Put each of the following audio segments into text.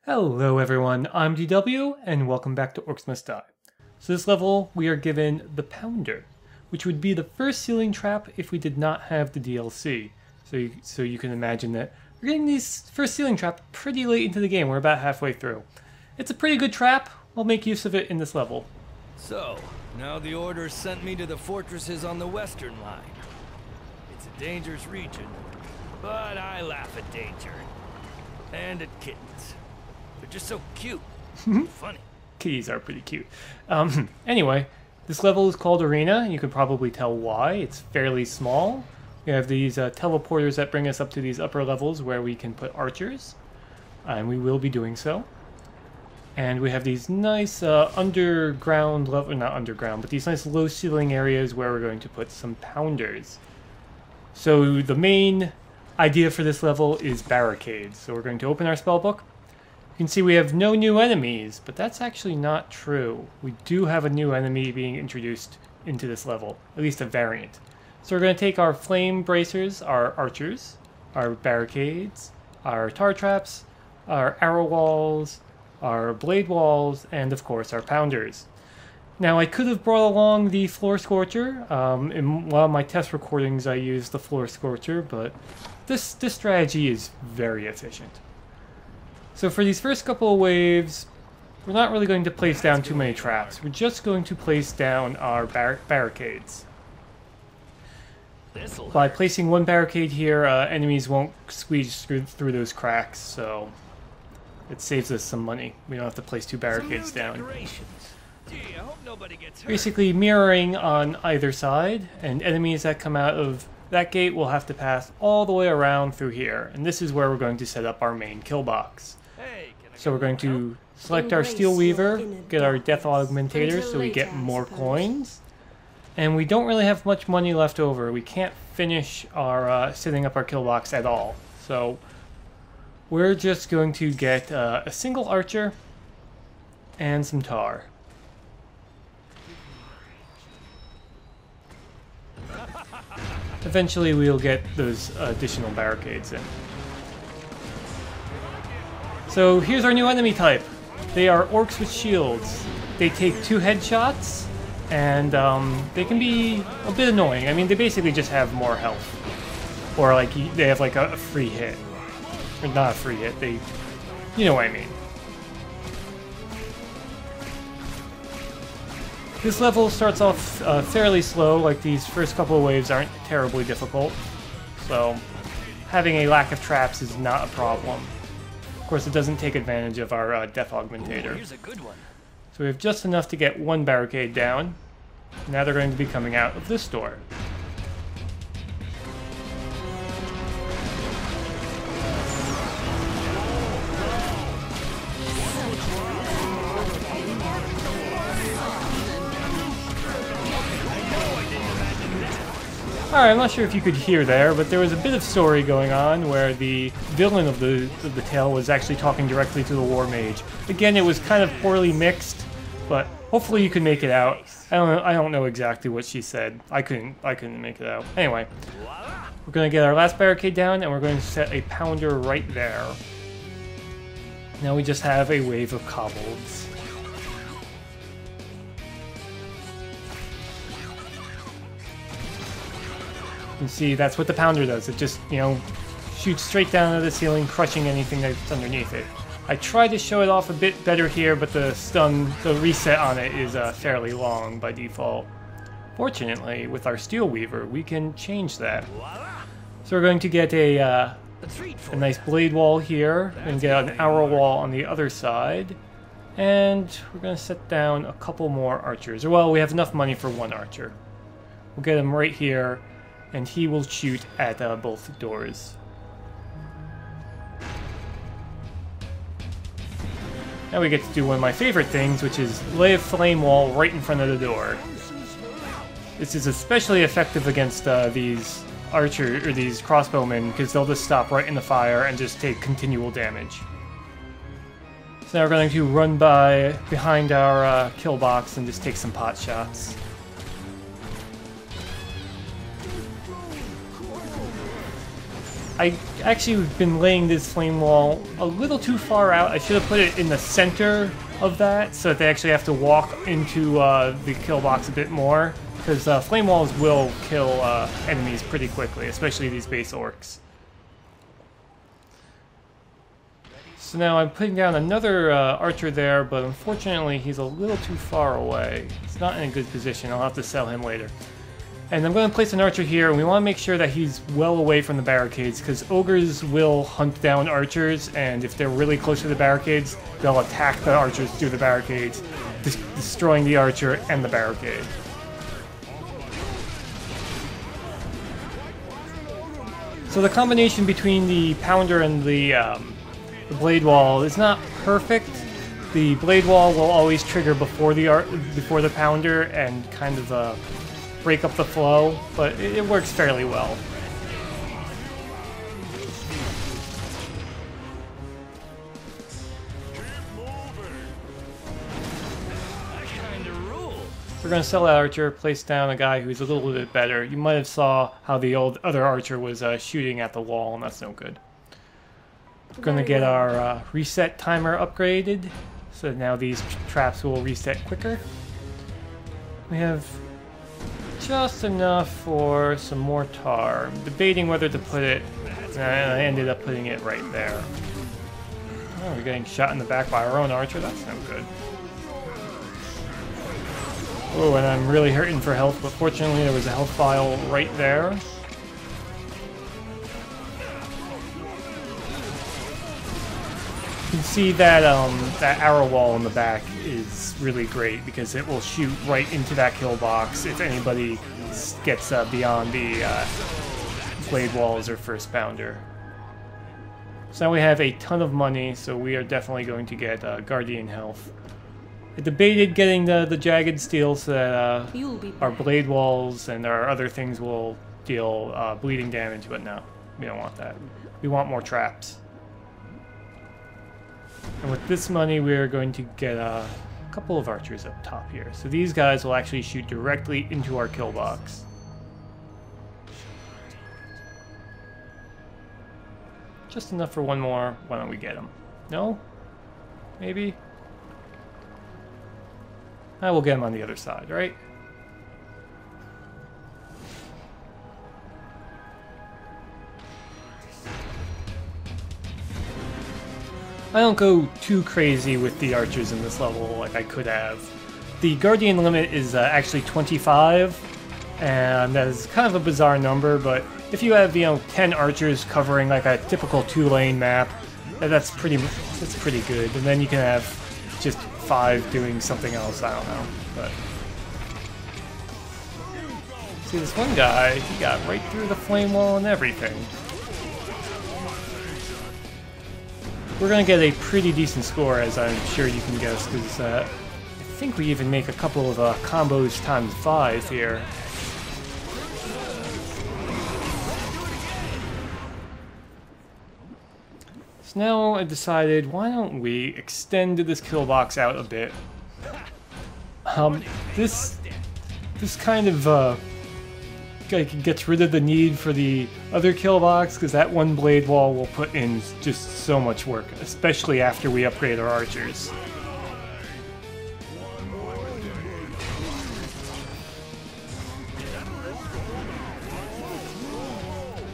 Hello everyone, I'm DW, and welcome back to Orcs Must Die. So this level, we are given the Pounder, which would be the first ceiling trap if we did not have the DLC. So you can imagine that we're getting this first ceiling trap pretty late into the game. We're about halfway through. It's a pretty good trap. We'll make use of it in this level. So, now the Order sent me to the fortresses on the western line. It's a dangerous region, but I laugh at danger. And at kittens. They're just so cute. Funny. Kitties are pretty cute. Anyway, this level is called Arena. You can probably tell why. It's fairly small. We have these teleporters that bring us up to these upper levels where we can put archers. And we will be doing so. And we have these nice underground level, not underground, but these nice low ceiling areas where we're going to put some pounders. So the main idea for this level is barricades. So we're going to open our spellbook. You can see we have no new enemies, but that's actually not true. We do have a new enemy being introduced into this level, at least a variant. So we're going to take our flame bracers, our archers, our barricades, our tar traps, our arrow walls, our blade walls, and of course our pounders. Now I could have brought along the floor scorcher. In one of my test recordings I used the floor scorcher, but this strategy is very efficient. So for these first couple of waves, we're not really going to place down too many traps. We're just going to place down our barricades. By placing one barricade here, enemies won't squeeze through those cracks, so it saves us some money. We don't have to place two barricades down. Basically mirroring on either side, and enemies that come out of that gate will have to pass all the way around through here, and this is where we're going to set up our main kill box. So we're going to select our Steel Weaver, get our Death Augmentator so we get more coins, and we don't really have much money left over. We can't finish our setting up our kill box at all, so we're just going to get a single archer and some tar. Eventually we'll get those additional barricades in. So here's our new enemy type. They are orcs with shields. They take 2 headshots, and they can be a bit annoying. I mean, they basically just have more health. Or like, they have like a free hit. Or not a free hit, you know what I mean. This level starts off fairly slow, like these first couple of waves aren't terribly difficult, so having a lack of traps is not a problem. Of course, it doesn't take advantage of our Death Augmentator. Here's a good one. So we have just enough to get one barricade down. Now they're going to be coming out of this door. Alright, I'm not sure if you could hear there, but there was a bit of story going on where the villain of the tale was actually talking directly to the War Mage. Again, it was kind of poorly mixed, but hopefully you can make it out. I don't know exactly what she said. I couldn't make it out. Anyway, we're going to get our last barricade down, and we're going to set a pounder right there. Now we just have a wave of kobolds. You can see that's what the pounder does. It just, shoots straight down to the ceiling, crushing anything that's underneath it. I tried to show it off a bit better here, but the reset on it is fairly long by default. Fortunately, with our Steel Weaver, we can change that. So we're going to get a nice blade wall here, and get an arrow wall on the other side. And we're going to set down a couple more archers. Well, we have enough money for one archer. We'll get him right here, and he will shoot at both doors. Now we get to do one of my favorite things, which is lay a flame wall right in front of the door. This is especially effective against these these crossbowmen, because they'll just stop right in the fire and just take continual damage. So now we're going to run behind our kill box and just take some pot shots. I actually have been laying this flame wall a little too far out. I should have put it in the center of that so that they actually have to walk into the kill box a bit more. Because flame walls will kill enemies pretty quickly, especially these base orcs. So now I'm putting down another archer there, but unfortunately he's a little too far away. He's not in a good position. I'll have to sell him later. And I'm going to place an archer here, and we want to make sure that he's well away from the barricades, because ogres will hunt down archers, and if they're really close to the barricades, they'll attack the archers through the barricades, destroying the archer and the barricade. So the combination between the pounder and the blade wall is not perfect. The blade wall will always trigger before the pounder and kind of break up the flow, but it works fairly well. We're going to sell that archer, place down a guy who's a little bit better. You might have saw how the other archer was shooting at the wall, and that's no good. We're going to get our reset timer upgraded, so now these traps will reset quicker. We have just enough for some more tar. I'm debating whether to put it, and I ended up putting it right there. Oh, we're getting shot in the back by our own archer, that's no good. Oh, and I'm really hurting for health, but fortunately there was a health vial right there. You can see that that arrow wall in the back is really great because it will shoot right into that kill box if anybody gets beyond the blade walls or first pounder. So now we have a ton of money, so we are definitely going to get Guardian health. I debated getting the jagged steel so that our blade walls and our other things will deal bleeding damage, but no, we don't want that. We want more traps. And with this money, we're going to get a couple of archers up top here. So these guys will actually shoot directly into our kill box. Just enough for one more. Why don't we get them? No? Maybe? I will get them on the other side, right? I don't go too crazy with the archers in this level like I could have. The Guardian limit is actually 25, and that is kind of a bizarre number, but if you have, 10 archers covering like a typical 2-lane map, that's pretty good. And then you can have just 5 doing something else, I don't know. But see, this one guy, he got right through the flame wall and everything. We're gonna get a pretty decent score, as I'm sure you can guess, because I think we even make a couple of combos times 5 here. So now I decided, why don't we extend this kill box out a bit? This kind of gets rid of the need for the other kill box, because that one blade wall will put in just so much work, especially after we upgrade our archers.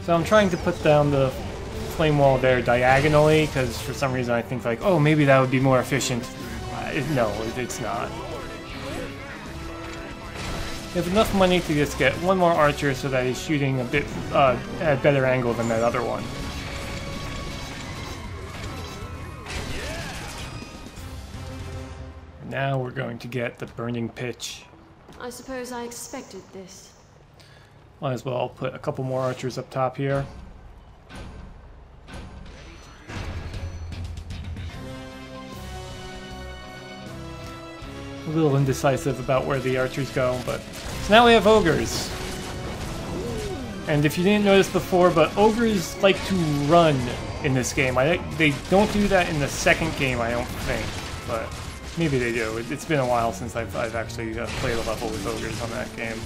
So I'm trying to put down the flame wall there diagonally, because for some reason I think like, oh, maybe that would be more efficient. No, it's not. We have enough money to just get one more archer so that he's shooting a bit at a better angle than that other one. Now we're going to get the burning pitch. I suppose I expected this. Might as well put a couple more archers up top here. A little indecisive about where the archers go, but so now we have ogres. And if you didn't notice before, but ogres like to run in this game. They don't do that in the second game, I don't think, but maybe they do. It's been a while since I've actually played a level with ogres on that game.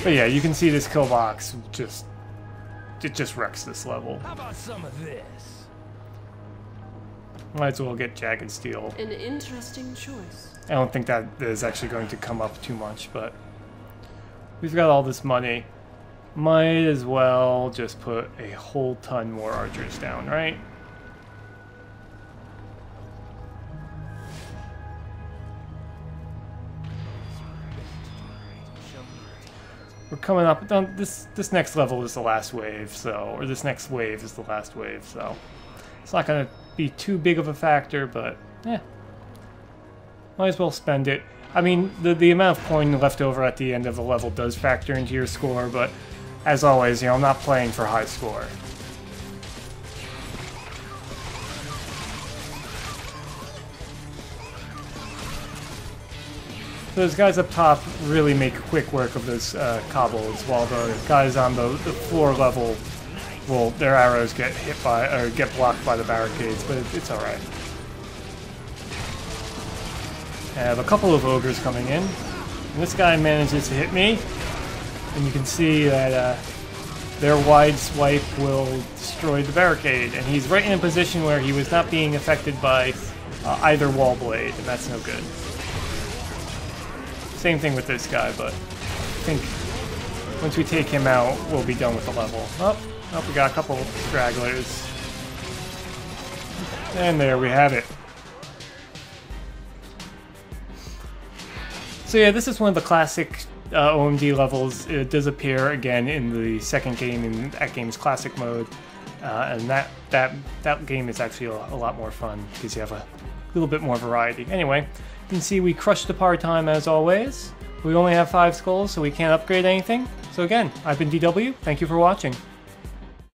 But yeah, you can see this kill box it just wrecks this level. How about some of this? Might as well get Jagged Steel. An interesting choice. I don't think that is actually going to come up too much, but we've got all this money. Might as well just put a whole ton more archers down, right? We're coming up. This next level is the last wave, so, or this next wave is the last wave, so it's not going to be too big of a factor, but might as well spend it. I mean, the amount of coin left over at the end of the level does factor into your score, but as always, I'm not playing for high score. Those guys up top really make quick work of those cobbles, while the guys on the floor level, well, their arrows get hit by or get blocked by the barricades, but it's all right. I have a couple of ogres coming in, and this guy manages to hit me, and you can see that their wide swipe will destroy the barricade, and he's right in a position where he was not being affected by either wall blade, and that's no good. Same thing with this guy, but I think once we take him out, we'll be done with the level. Oh, we got a couple stragglers. And there we have it. So yeah, this is one of the classic OMD levels. It does appear again in the second game in that game's classic mode, and that game is actually a lot more fun because you have a little bit more variety. Anyway, you can see we crushed the power time as always. We only have 5 skulls, so we can't upgrade anything. So again, I've been DW. Thank you for watching.